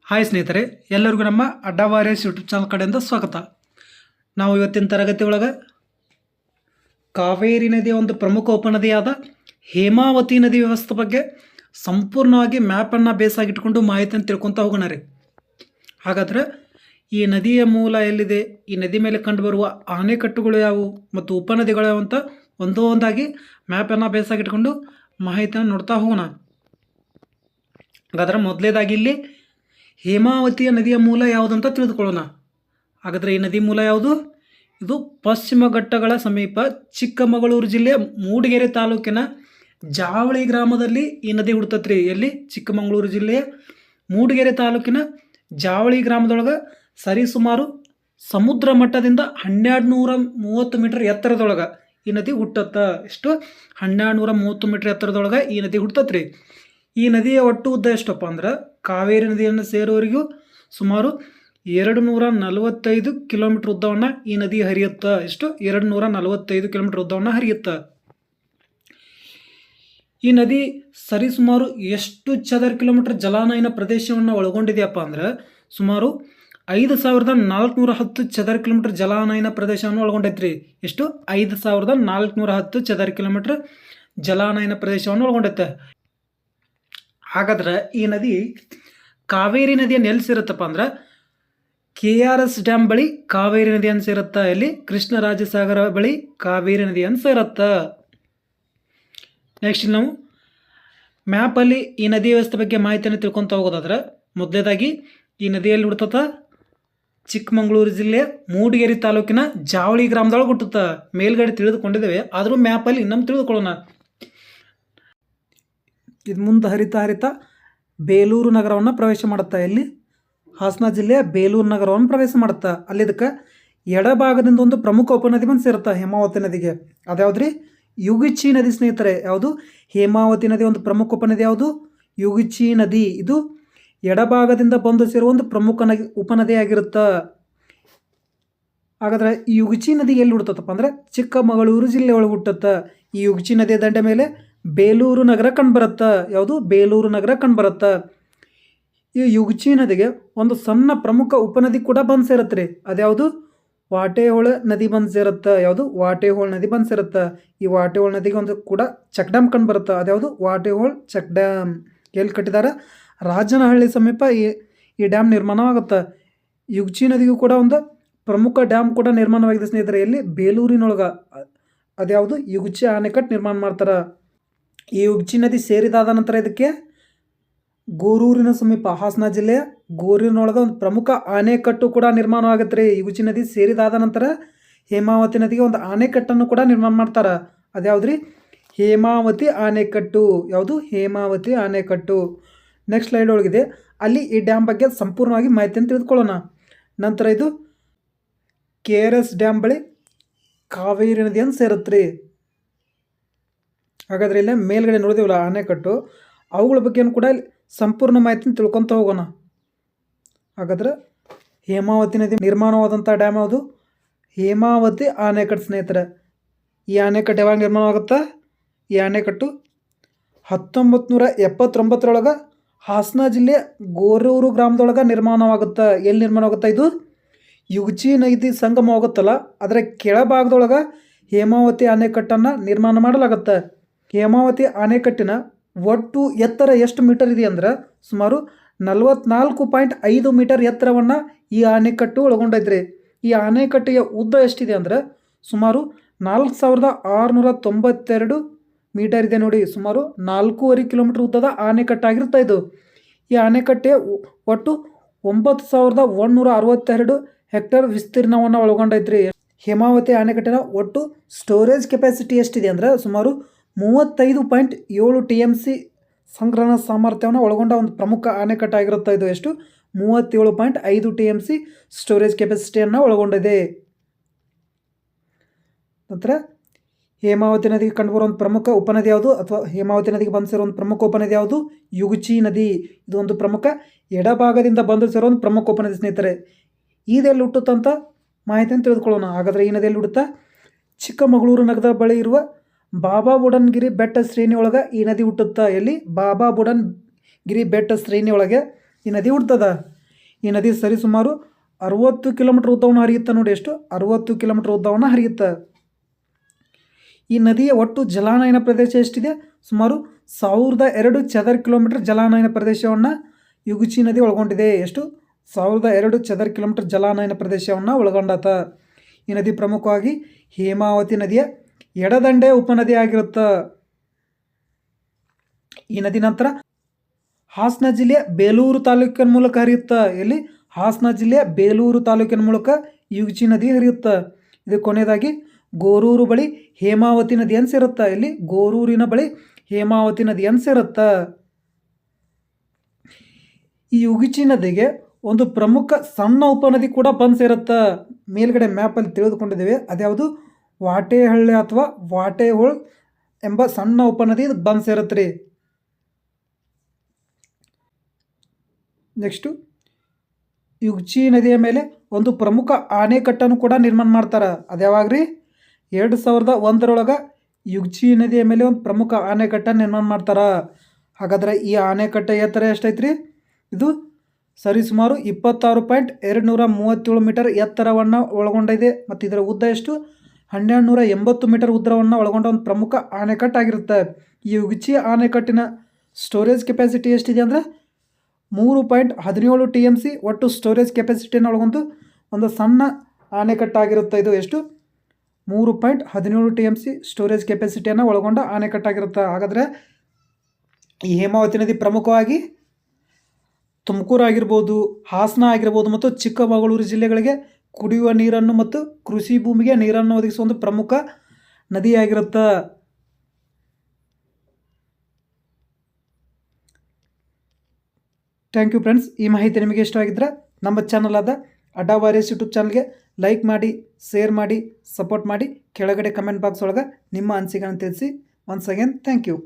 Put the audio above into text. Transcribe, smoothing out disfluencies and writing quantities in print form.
Hi ಸ್ನೇಹಿತರೆ, ಎಲ್ಲರಿಗೂ ನಮ್ಮ ಅಡ್ಡ ವಾರಿಯರ್ಸ್ ಯೂಟ್ಯೂಬ್ ಚಾನಲ್ ಕಡೆಯಿಂದ ಸ್ವಾಗತ. ನಾವು ಇವತ್ತಿನ ತರಗತಿ ಒಳಗೆ ಕಾವೇರಿ ನದಿಯ ಒಂದು ಪ್ರಮುಖ ಉಪನದಿಯಾದ ಹೇಮಾವತಿ ನದಿ ವ್ಯವಸ್ಥೆ ಬಗ್ಗೆ ಸಂಪೂರ್ಣವಾಗಿ ಮ್ಯಾಪನ್ನು ಬೇಸಾಗಿಟ್ಕೊಂಡು ಮಾಹಿತಿಯನ್ನು ತಿಳ್ಕೊತ ಹೋಗೋಣ ರೀ. ಹಾಗಾದರೆ ಈ ನದಿಯ ಮೂಲ ಎಲ್ಲಿದೆ, ಈ ನದಿ ಮೇಲೆ ಕಂಡುಬರುವ ಆಣೆಕಟ್ಟುಗಳು ಯಾವುವು ಮತ್ತು ಉಪನದಿಗಳು ಯಾವ ಅಂತ ಒಂದೊಂದಾಗಿ ಮ್ಯಾಪನ್ನು ಬೇಸಾಗಿಟ್ಕೊಂಡು ಮಾಹಿತಿಯನ್ನು ನೋಡ್ತಾ ಹೋಗೋಣ. ಹಾಗಾದ್ರೆ ಮೊದಲೇದಾಗಿ ಇಲ್ಲಿ ಹೇಮಾವತಿಯ ನದಿಯ ಮೂಲ ಯಾವುದಂತ ತಿಳಿದುಕೊಳ್ಳೋಣ. ಹಾಗಾದರೆ ಈ ನದಿ ಮೂಲ ಯಾವುದು? ಇದು ಪಶ್ಚಿಮ ಘಟ್ಟಗಳ ಸಮೀಪ ಚಿಕ್ಕಮಗಳೂರು ಜಿಲ್ಲೆಯ ಮೂಡಿಗೆರೆ ತಾಲೂಕಿನ ಜಾವಳಿ ಗ್ರಾಮದಲ್ಲಿ ಈ ನದಿ ಹುಡ್ತತ್ರಿ. ಎಲ್ಲಿ? ಚಿಕ್ಕಮಗಳೂರು ಜಿಲ್ಲೆಯ ಮೂಡಿಗೆರೆ ತಾಲೂಕಿನ ಜಾವಳಿ ಗ್ರಾಮದೊಳಗೆ ಸರಿಸುಮಾರು ಸಮುದ್ರ ಮಟ್ಟದಿಂದ 1230 ಮೀಟರ್ ಎತ್ತರದೊಳಗೆ ಈ ನದಿ ಹುಟ್ಟತ್ತ. ಎಷ್ಟು? 1230 ಮೀಟರ್ ಎತ್ತರದೊಳಗೆ ಈ ನದಿ ಹುಟ್ಟತ್ರಿ. ಈ ನದಿಯ ಒಟ್ಟು ಉದ್ದ ಎಷ್ಟಪ್ಪ ಅಂದ್ರೆ, ಕಾವೇರಿ ನದಿಯನ್ನು ಸೇರುವವರೆಗೂ ಸುಮಾರು 245 ಕಿಲೋಮೀಟರ್ ಉದ್ದವನ್ನು ಈ ನದಿ ಹರಿಯುತ್ತಾ. ಎಷ್ಟು? 245 ಕಿಲೋಮೀಟರ್ ಉದ್ದವನ್ನು ಹರಿಯುತ್ತಾ. ಈ ನದಿ ಸರಿಸುಮಾರು ಎಷ್ಟು ಚದರ ಕಿಲೋಮೀಟರ್ ಜಲಾನಯನ ಪ್ರದೇಶವನ್ನು ಒಳಗೊಂಡಿದೆಯಪ್ಪ ಅಂದ್ರೆ, ಸುಮಾರು 5410 ಚದರ ಕಿಲೋಮೀಟರ್ ಜಲಾನಯನ ಪ್ರದೇಶವನ್ನು ಒಳಗೊಂಡೈತ್ರಿ. ಎಷ್ಟು? 5410 ಚದರ ಕಿಲೋಮೀಟರ್ ಜಲಾನಯನ ಪ್ರದೇಶವನ್ನು ಒಳಗೊಂಡೈತೆ. ಹಾಗಾದ್ರೆ ಈ ನದಿ ಕಾವೇರಿ ನದಿಯನ್ನು ಎಲ್ಲಿ ಸೇರುತ್ತಪ್ಪ ಅಂದ್ರೆ, KRS ಡ್ಯಾಮ್ ಬಳಿ ಕಾವೇರಿ ನದಿಯನ್ನು ಸೇರುತ್ತಾ. ಎಲ್ಲಿ? ಕೃಷ್ಣರಾಜಸಾಗರ ಬಳಿ ಕಾವೇರಿ ನದಿಯನ್ನು ಸೇರುತ್ತಾ. ನೆಕ್ಸ್ಟ್ ನಾವು ಮ್ಯಾಪಲ್ಲಿ ಈ ನದಿ ವ್ಯವಸ್ಥೆ ಬಗ್ಗೆ ಮಾಹಿತಿಯನ್ನು ತಿಳ್ಕೊತ ಹೋಗೋದಾದ್ರೆ, ಮೊದಲೇದಾಗಿ ಈ ನದಿಯಲ್ಲಿ ಹುಡ್ತತ ಚಿಕ್ಕಮಗಳೂರು ಜಿಲ್ಲೆಯ ಮೂಡಿಗೆರೆ ತಾಲೂಕಿನ ಜಾವಳಿ ಗ್ರಾಮದೊಳಗೆ ಹುಟ್ಟುತ್ತಾ. ಮೇಲ್ಗಡೆ ತಿಳಿದುಕೊಂಡಿದ್ದೇವೆ, ಆದರೂ ಮ್ಯಾಪಲ್ಲಿ ಇನ್ನೊಮ್ಮೆ ತಿಳಿದುಕೊಳ್ಳೋಣ. ಇದು ಮುಂದೆ ಹರಿತಾ ಬೇಲೂರು ನಗರವನ್ನು ಪ್ರವೇಶ ಮಾಡುತ್ತಾ. ಇಲ್ಲಿ ಹಾಸನ ಜಿಲ್ಲೆಯ ಬೇಲೂರು ನಗರವನ್ನು ಪ್ರವೇಶ ಮಾಡುತ್ತಾ. ಅಲ್ಲಿ ಇದಕ್ಕೆ ಎಡಭಾಗದಿಂದ ಒಂದು ಪ್ರಮುಖ ಉಪನದಿ ಬಂದು ಸೇರುತ್ತಾ ಹೇಮಾವತಿ ನದಿಗೆ. ಅದ್ಯಾವುದ್ರಿ? ಯುಗಿಚಿ ನದಿ ಸ್ನೇಹಿತರೆ. ಯಾವುದು? ಹೇಮಾವತಿ ನದಿ ಒಂದು ಪ್ರಮುಖ ಉಪನದಿ ಯಾವುದು? ಯುಗಿಚಿ ನದಿ. ಇದು ಎಡಭಾಗದಿಂದ ಬಂದು ಸೇರುವ ಒಂದು ಪ್ರಮುಖ ಉಪನದಿಯಾಗಿರುತ್ತಾ. ಹಾಗಾದ್ರೆ ಈ ಯುಗಿಚಿ ನದಿ ಎಲ್ಲಿ ಹುಟ್ಟುತ್ತಪ್ಪ ಅಂದ್ರೆ, ಚಿಕ್ಕಮಗಳೂರು ಜಿಲ್ಲೆ ಒಳಗೆ ಹುಟ್ಟುತ್ತಾ. ಈ ಯುಗಿಚಿ ನದಿಯ ದಂಡೆ ಮೇಲೆ ಬೇಲೂರು ನಗರ ಕಂಡುಬರುತ್ತಾ. ಯಾವುದು? ಬೇಲೂರು ನಗರ ಕಂಡುಬರುತ್ತಾ. ಈ ಯುಗಿಚಿ ನದಿಗೆ ಒಂದು ಸಣ್ಣ ಪ್ರಮುಖ ಉಪನದಿ ಕೂಡ ಬಂದು ಸೇರುತ್ತೆ ರೀ. ಅದ್ಯಾವುದು? ವಾಟೆಹೊಳ ನದಿ ಬಂದು ಸೇರುತ್ತಾ. ಯಾವುದು? ವಾಟೆಹೊಳ ನದಿ ಬಂದು ಸೇರುತ್ತಾ. ಈ ವಾಟೆಹೊಳ ನದಿಗೆ ಒಂದು ಕೂಡ ಚೆಕ್ ಡ್ಯಾಮ್ ಕಂಡುಬರುತ್ತಾ. ಅದ್ಯಾವುದು? Vatehole check dam. ಎಲ್ಲಿ ಕಟ್ಟಿದ್ದಾರೆ? ರಾಜನಹಳ್ಳಿ ಸಮೀಪ ಈ ಡ್ಯಾಮ್ ನಿರ್ಮಾಣವಾಗುತ್ತೆ. ಯುಗಿಚಿ ನದಿಗೂ ಕೂಡ ಒಂದು ಪ್ರಮುಖ ಡ್ಯಾಮ್ ಕೂಡ ನಿರ್ಮಾಣವಾಗಿದೆ ಸ್ನೇಹಿತರೆ. ಎಲ್ಲಿ? ಬೇಲೂರಿನೊಳಗೆ. ಅದ್ಯಾವುದು? ಯುಗಿಚಿ ಆಣೆಕಟ್ಟು ನಿರ್ಮಾಣ ಮಾಡ್ತಾರೆ. ಈ ಯುಗಿಚಿ ನದಿ ಸೇರಿದಾದ ನಂತರ ಇದಕ್ಕೆ ಗೋರೂರಿನ ಸಮೀಪ ಹಾಸನ ಜಿಲ್ಲೆಯ ಗೋರೂರಿನೊಳಗೆ ಒಂದು ಪ್ರಮುಖ ಆಣೆಕಟ್ಟು ಕೂಡ ನಿರ್ಮಾಣವಾಗುತ್ತೆ ರೀ. ಯುಗಿಚಿ ನದಿ ಸೇರಿದಾದ ನಂತರ ಹೇಮಾವತಿ ನದಿಗೆ ಒಂದು ಆಣೆಕಟ್ಟನ್ನು ಕೂಡ ನಿರ್ಮಾಣ ಮಾಡ್ತಾರೆ. ಅದ್ಯಾವುದ್ರಿ? ಹೇಮಾವತಿ ಆಣೆಕಟ್ಟು. ಯಾವುದು? ಹೇಮಾವತಿ ಆಣೆಕಟ್ಟು. ನೆಕ್ಸ್ಟ್ ಸ್ಲೈಡ್ ಒಳಗಿದೆ, ಅಲ್ಲಿ ಈ ಡ್ಯಾಮ್ ಬಗ್ಗೆ ಸಂಪೂರ್ಣವಾಗಿ ಮಾಹಿತಿಯನ್ನು ತಿಳಿದುಕೊಳ್ಳೋಣ. ನಂತರ ಇದು KRS ಡ್ಯಾಮ್ ಬಳಿ ಕಾವೇರಿ ನದಿಯನ್ನು ಸೇರುತ್ತೆ ರೀ. ಹಾಗಾದರೆ ಇಲ್ಲೇ ಮೇಲ್ಗಡೆ ನೋಡಿದೀವಲ್ಲ ಆಣೆಕಟ್ಟು, ಅವುಗಳ ಬಗ್ಗೆಯೂ ಕೂಡ ಸಂಪೂರ್ಣ ಮಾಹಿತಿನ ತಿಳ್ಕೊತ ಹೋಗೋಣ. ಹಾಗಾದ್ರೆ ಹೇಮಾವತಿ ನದಿ ನಿರ್ಮಾಣವಾದಂಥ ಡ್ಯಾಮ್ ಯಾವುದು? ಹೇಮಾವತಿ ಆಣೆಕಟ್ಟು ಸ್ನೇಹಿತರೆ. ಈ ಆಣೆಕಟ್ಟು ಯಾವಾಗ ನಿರ್ಮಾಣವಾಗುತ್ತಾ? ಈ ಆಣೆಕಟ್ಟು 1979 ಹಾಸನ ಜಿಲ್ಲೆಯ ಗೋರೂರು ಗ್ರಾಮದೊಳಗೆ ನಿರ್ಮಾಣವಾಗುತ್ತಾ. ಎಲ್ಲಿ ನಿರ್ಮಾಣವಾಗುತ್ತಾ? ಇದು ಯುಗಿಚಿ ನದಿ ಸಂಗಮ ಆಗುತ್ತಲ್ಲ, ಅದರ ಕೆಳಭಾಗದೊಳಗೆ ಹೇಮಾವತಿ ಆಣೆಕಟ್ಟನ್ನು ನಿರ್ಮಾಣ ಮಾಡಲಾಗುತ್ತೆ. ಹೇಮಾವತಿ ಆಣೆಕಟ್ಟಿನ ಒಟ್ಟು ಎತ್ತರ ಎಷ್ಟು ಮೀಟರ್ ಇದೆ ಅಂದ್ರೆ, ಸುಮಾರು 44.5 ಮೀಟರ್ ಎತ್ತರವನ್ನು ಈ ಆಣೆಕಟ್ಟು ಒಳಗೊಂಡೈತ್ರಿ. ಈ ಆಣೆಕಟ್ಟಿಗೆ ಉದ್ದ ಎಷ್ಟಿದೆ ಅಂದರೆ, ಸುಮಾರು 4692 ಮೀಟರ್ ಇದೆ ನೋಡಿ. ಸುಮಾರು 4.5 ಕಿಲೋಮೀಟರ್ ಉದ್ದದ ಆಣೆಕಟ್ಟಾಗಿರ್ತಾ ಇದು. ಈ ಆಣೆಕಟ್ಟೆ ಒಟ್ಟು 9162 ಹೆಕ್ಟೇರ್ ವಿಸ್ತೀರ್ಣವನ್ನು ಒಳಗೊಂಡೈತ್ರಿ. ಹೇಮಾವತಿ ಆಣೆಕಟ್ಟಿನ ಒಟ್ಟು ಸ್ಟೋರೇಜ್ ಕೆಪಾಸಿಟಿ ಎಷ್ಟಿದೆ ಅಂದರೆ, ಸುಮಾರು 35.7 TMC ಸಂಗ್ರಹಣಾ ಸಾಮರ್ಥ್ಯವನ್ನು ಒಳಗೊಂಡ ಒಂದು ಪ್ರಮುಖ ಆಣೆಕಟ್ಟಾಗಿರುತ್ತೆ ಇದು. ಎಷ್ಟು? 37.5 TMC ಸ್ಟೋರೇಜ್ ಕೆಪಾಸಿಟಿಯನ್ನು ಒಳಗೊಂಡಿದೆ. ನಂತರ ಹೇಮಾವತಿ ನದಿಗೆ ಕಂಡುಬರುವ ಒಂದು ಪ್ರಮುಖ ಉಪನದಿ ಯಾವುದು, ಅಥವಾ ಹೇಮಾವತಿ ನದಿಗೆ ಬಂದು ಸೇರೋ ಒಂದು ಪ್ರಮುಖ ಉಪನದಿ ಯಾವುದು? ಯುಗಿಚಿ ನದಿ. ಇದು ಒಂದು ಪ್ರಮುಖ ಎಡಭಾಗದಿಂದ ಬಂದು ಸೇರೋ ಒಂದು ಪ್ರಮುಖ ಉಪನದಿ ಸ್ನೇಹಿತರೆ. ಇದೆಲ್ಲಿ ಹುಟ್ಟುತ್ತಂತ ಮಾಹಿತಿಯನ್ನು ತಿಳಿದುಕೊಳ್ಳೋಣ. ಹಾಗಾದರೆ ಈ ನದಿಯಲ್ಲಿ ಹುಟ್ಟುತ್ತಾ ಚಿಕ್ಕಮಗಳೂರು ನಗರದ ಬಳಿ ಇರುವ ಬಾಬಾ ಬುಡನ್ಗಿರಿ ಬೆಟ್ಟ ಶ್ರೇಣಿ ಒಳಗೆ ಈ ನದಿ ಹುಟ್ಟುತ್ತಾ. ಎಲ್ಲಿ? ಬಾಬಾ ಬುಡನ್ಗಿರಿ ಬೆಟ್ಟ ಶ್ರೇಣಿ ಒಳಗೆ ಈ ನದಿ ಹುಡ್ತದ. ಈ ನದಿ ಸರಿಸುಮಾರು 60 ಕಿಲೋಮೀಟರ್ ಉದ್ದವನ್ನು ಹರಿಯುತ್ತೆ ನೋಡಿ. ಎಷ್ಟು? 60 ಕಿಲೋಮೀಟರ್ ಉದ್ದವನ್ನು ಹರಿಯುತ್ತೆ. ಈ ನದಿಯ ಒಟ್ಟು ಜಲಾನಯನ ಪ್ರದೇಶ ಎಷ್ಟಿದೆ? ಸುಮಾರು 1002 ಚದರ ಕಿಲೋಮೀಟರ್ ಜಲಾನಯನ ಪ್ರದೇಶವನ್ನು ಯುಗಚಿ ನದಿ ಒಳಗೊಂಡಿದೆ. ಎಷ್ಟು? 1002 ಚದರ ಕಿಲೋಮೀಟರ್ ಜಲಾನಯನ ಪ್ರದೇಶವನ್ನು ಒಳಗೊಂಡಾತ. ಈ ನದಿ ಪ್ರಮುಖವಾಗಿ ಹೇಮಾವತಿ ನದಿಯ ಎಡದಂಡೆ ಉಪನದಿ ಆಗಿರುತ್ತೆ. ಈ ನದಿ ನಂತರ ಹಾಸನ ಜಿಲ್ಲೆಯ ಬೇಲೂರು ತಾಲೂಕಿನ ಮೂಲಕ ಹರಿಯುತ್ತೆ. ಎಲ್ಲಿ? ಹಾಸನ ಜಿಲ್ಲೆಯ ಬೇಲೂರು ತಾಲೂಕಿನ ಮೂಲಕ ಯುಗಚಿ ನದಿ ಹರಿಯುತ್ತೆ. ಇದು ಕೊನೆಯದಾಗಿ ಗೋರೂರು ಬಳಿ ಹೇಮಾವತಿ ನದಿಯನ್ನು ಸೇರುತ್ತೆ. ಇಲ್ಲಿ ಗೋರೂರಿನ ಬಳಿ ಹೇಮಾವತಿ ನದಿಯನ್ನು ಸೇರುತ್ತೆ. ಈ ಯುಗಚಿ ನದಿಗೆ ಒಂದು ಪ್ರಮುಖ ಸಣ್ಣ ಉಪನದಿ ಕೂಡ ಬಂದು ಸೇರುತ್ತೆ. ಮೇಲ್ಗಡೆ ಮ್ಯಾಪಲ್ಲಿ ತಿಳಿದುಕೊಂಡಿದ್ದೇವೆ. ಅದ್ಯಾವುದು? ವಾಟೆಹಳ್ಳಿ ಅಥವಾ ವಾಟೆಹೊಳ್ ಎಂಬ ಸಣ್ಣ ಉಪನದಿ ಇದು ಬಂದು ಸೇರುತ್ತೆ ರೀ. ನೆಕ್ಸ್ಟು ಯುಗಚಿ ನದಿಯ ಮೇಲೆ ಒಂದು ಪ್ರಮುಖ ಆಣೆಕಟ್ಟನ್ನು ಕೂಡ ನಿರ್ಮಾಣ ಮಾಡ್ತಾರೆ. ಅದ್ಯಾವಾಗ್ರಿ? 2001 ಯುಗಚಿ ನದಿಯ ಮೇಲೆ ಒಂದು ಪ್ರಮುಖ ಆಣೆಕಟ್ಟನ್ನು ನಿರ್ಮಾಣ ಮಾಡ್ತಾರೆ. ಹಾಗಾದರೆ ಈ ಆಣೆಕಟ್ಟೆ ಎತ್ತರ ಎಷ್ಟೈತ್ರಿ? ಇದು ಸರಿಸುಮಾರು 26.237 ಮೀಟರ್ ಎತ್ತರವನ್ನು ಒಳಗೊಂಡಿದೆ. ಮತ್ತು ಇದರ ಉದ್ದ ಎಷ್ಟು? 1280 ಮೀಟರ್ ಉದ್ದವನ್ನು ಒಳಗೊಂಡ ಒಂದು ಪ್ರಮುಖ ಆಣೆಕಟ್ಟಾಗಿರುತ್ತೆ. ಈ ಯುಗಚಿ ಆಣೆಕಟ್ಟಿನ ಸ್ಟೋರೇಜ್ ಕೆಪಾಸಿಟಿ ಎಷ್ಟಿದೆ ಅಂದರೆ 3.17 TMC ಒಟ್ಟು ಸ್ಟೋರೇಜ್ ಕೆಪಾಸಿಟಿಯನ್ನು ಒಳಗೊಂಡು ಒಂದು ಸಣ್ಣ ಆಣೆಕಟ್ಟಾಗಿರುತ್ತೆ. ಇದು ಎಷ್ಟು? 3.17 TMC ಸ್ಟೋರೇಜ್ ಕೆಪಾಸಿಟಿಯನ್ನು ಒಳಗೊಂಡ ಆಣೆಕಟ್ಟಾಗಿರುತ್ತೆ. ಹಾಗಾದರೆ ಈ ಹೇಮಾವತಿ ನದಿ ಪ್ರಮುಖವಾಗಿ ತುಮಕೂರು ಆಗಿರ್ಬೋದು, ಹಾಸನ ಆಗಿರ್ಬೋದು ಮತ್ತು ಚಿಕ್ಕಮಗಳೂರು ಜಿಲ್ಲೆಗಳಿಗೆ ಕುಡಿಯುವ ನೀರನ್ನು ಮತ್ತು ಕೃಷಿ ಭೂಮಿಗೆ ನೀರನ್ನು ಒದಗಿಸುವ ಒಂದು ಪ್ರಮುಖ ನದಿಯಾಗಿರುತ್ತೆ. Thank you friends. ಈ ಮಾಹಿತಿ ನಿಮಗೆ ಇಷ್ಟವಾಗಿದ್ದರೆ ನಮ್ಮ ಚಾನಲ್ ಆದ ಅಡ್ಡಾ ವಾರಿಯರ್ಸ್ ಯೂಟ್ಯೂಬ್ ಚಾನಲ್ಗೆ ಲೈಕ್ ಮಾಡಿ, ಶೇರ್ ಮಾಡಿ, ಸಪೋರ್ಟ್ ಮಾಡಿ. ಕೆಳಗಡೆ ಕಮೆಂಟ್ ಬಾಕ್ಸ್ ಒಳಗೆ ನಿಮ್ಮ ಅನಿಸಿಕೆಯನ್ನು ತಿಳಿಸಿ. Once again thank you.